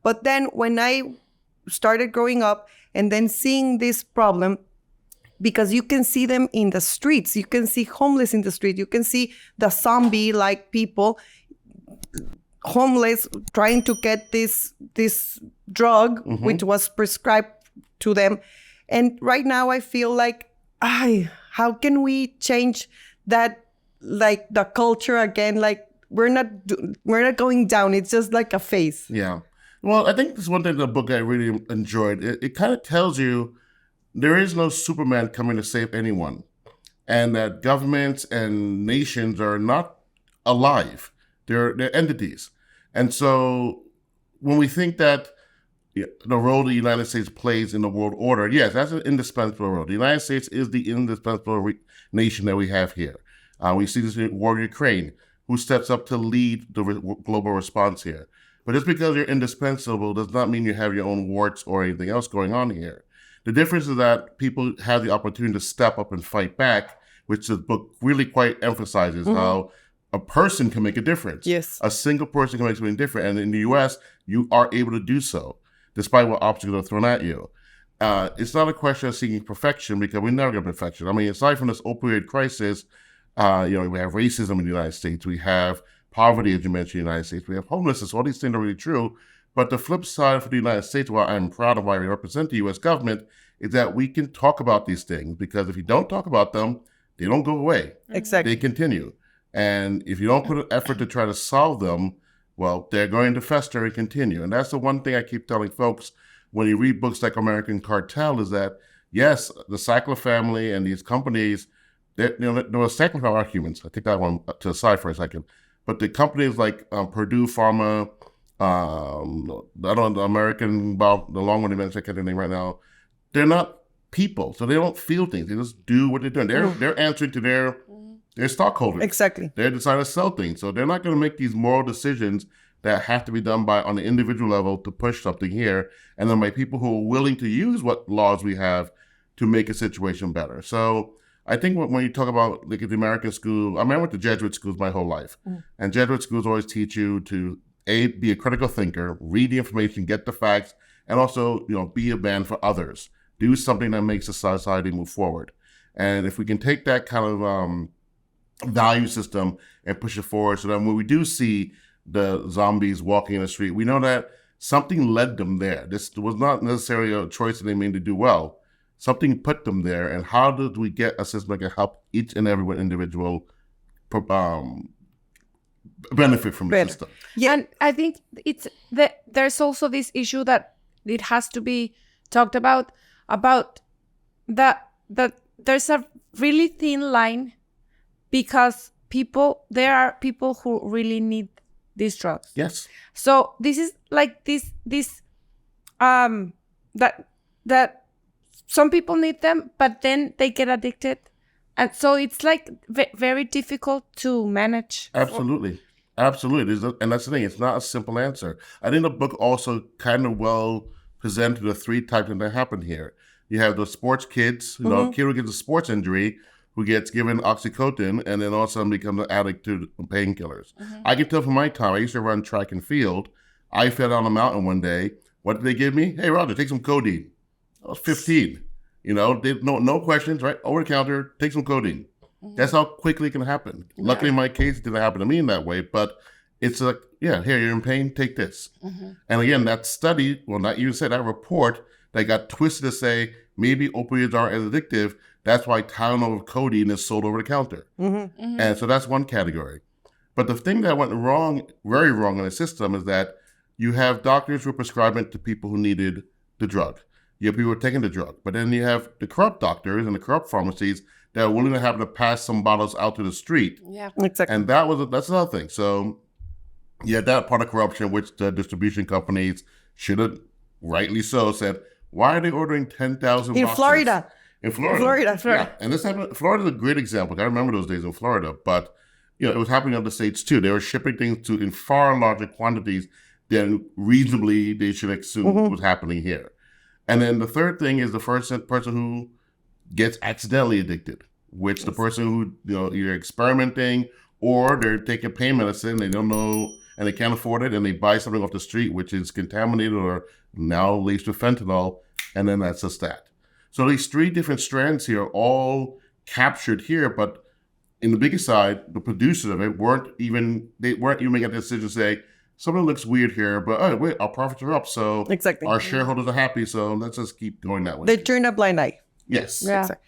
But then when I started growing up and then seeing this problem, because you can see them in the streets, you can see homeless in the street, you can see the zombie-like people, homeless, trying to get this drug, which was prescribed to them. And right now I feel like, how can we change that, like the culture again? Like we're not going down. It's just like a phase. Yeah. Well, I think this is one thing in the book I really enjoyed. It kind of tells you there is no Superman coming to save anyone, and that governments and nations are not alive. They're entities. And so when we think that the role the United States plays in the world order, yes, that's an indispensable role. The United States is the indispensable nation that we have here. We see this in war in Ukraine, who steps up to lead the global response here. But just because you're indispensable does not mean you have your own warts or anything else going on here. The difference is that people have the opportunity to step up and fight back, which the book really quite emphasizes how a person can make a difference. Yes. A single person can make something different. And in the U.S., you are able to do so, despite what obstacles are thrown at you. It's not a question of seeking perfection, because we never get perfection. I mean, aside from this opioid crisis, we have racism in the United States. We have poverty, as you mentioned, in the United States. We have homelessness. All these things are really true. But the flip side for the United States, while I'm proud of why we represent the U.S. government, is that we can talk about these things, because if you don't talk about them, they don't go away. Exactly. They continue. And if you don't put an effort to try to solve them, well, they're going to fester and continue. And that's the one thing I keep telling folks when you read books like American Cartel, is that, yes, the Sackler family and these companies, the Sackler family are humans. I take that one to the side for a second. But the companies like Purdue Pharma, the American, the long one, I can't think of the name right now, they're not people. So they don't feel things. They just do what they're doing. They're answering to their stockholders. Exactly. They're deciding to sell things. So they're not going to make these moral decisions that have to be done on the individual level to push something here, and then by people who are willing to use what laws we have to make a situation better. So I think when you talk about like the American school, I went to Jesuit schools my whole life. And Jesuit schools always teach you to be a critical thinker, read the information, get the facts, and also, be a man for others. Do something that makes the society move forward. And if we can take that kind of value system and push it forward, so that when we do see the zombies walking in the street, we know that something led them there. This was not necessarily a choice that they made to do well. Something put them there. And how do we get a system that can help each and every individual benefit from the system? Yeah, and I think there's also this issue that it has to be talked about that there's a really thin line, because there are people who really need these drugs. Yes. So this is like this that some people need them, but then they get addicted, and so it's like very difficult to manage. Absolutely. Absolutely. And that's the thing. It's not a simple answer. I think the book also kind of well presented the three types that happen here. You have the sports kids, kid who gets a sports injury, who gets given oxycodone, and then all of a sudden becomes an addict to painkillers. I can tell from my time, I used to run track and field. I fell down a mountain one day. What did they give me? Hey, Roger, take some codeine. I was 15. No questions, right? Over the counter, take some codeine. That's how quickly it can happen. Yeah. Luckily, in my case, it didn't happen to me in that way, but it's like, here, you're in pain, take this. And again, that study, that report that got twisted to say maybe opioids are as addictive, that's why Tylenol with codeine is sold over the counter. And so that's one category. But the thing that went wrong, very wrong in the system, is that you have doctors who are prescribing to people who needed the drug. You have people who are taking the drug. But then you have the corrupt doctors and the corrupt pharmacies that are willing to have to pass some bottles out to the street. Yeah, exactly. And that's another thing. So that part of corruption, which the distribution companies should have, rightly so, said, why are they ordering 10,000 boxes? Florida. In Florida. Yeah. And this happened. Florida's a great example. I remember those days in Florida, but it was happening in other states too. They were shipping things in far larger quantities than reasonably they should assume was happening here. And then the third thing is the first person who gets accidentally addicted, which the person who either experimenting or they're taking pain medicine, they don't know, and they can't afford it, and they buy something off the street which is contaminated or now laced with fentanyl, and then that's a stat. So these three different strands here are all captured here, but in the biggest side, the producers of it weren't even making a decision to say, something looks weird here, but oh, wait, our profits are up, so Exactly. our shareholders are happy, so let's just keep going that way. They turn a blind eye. Yes. Yeah. Exactly.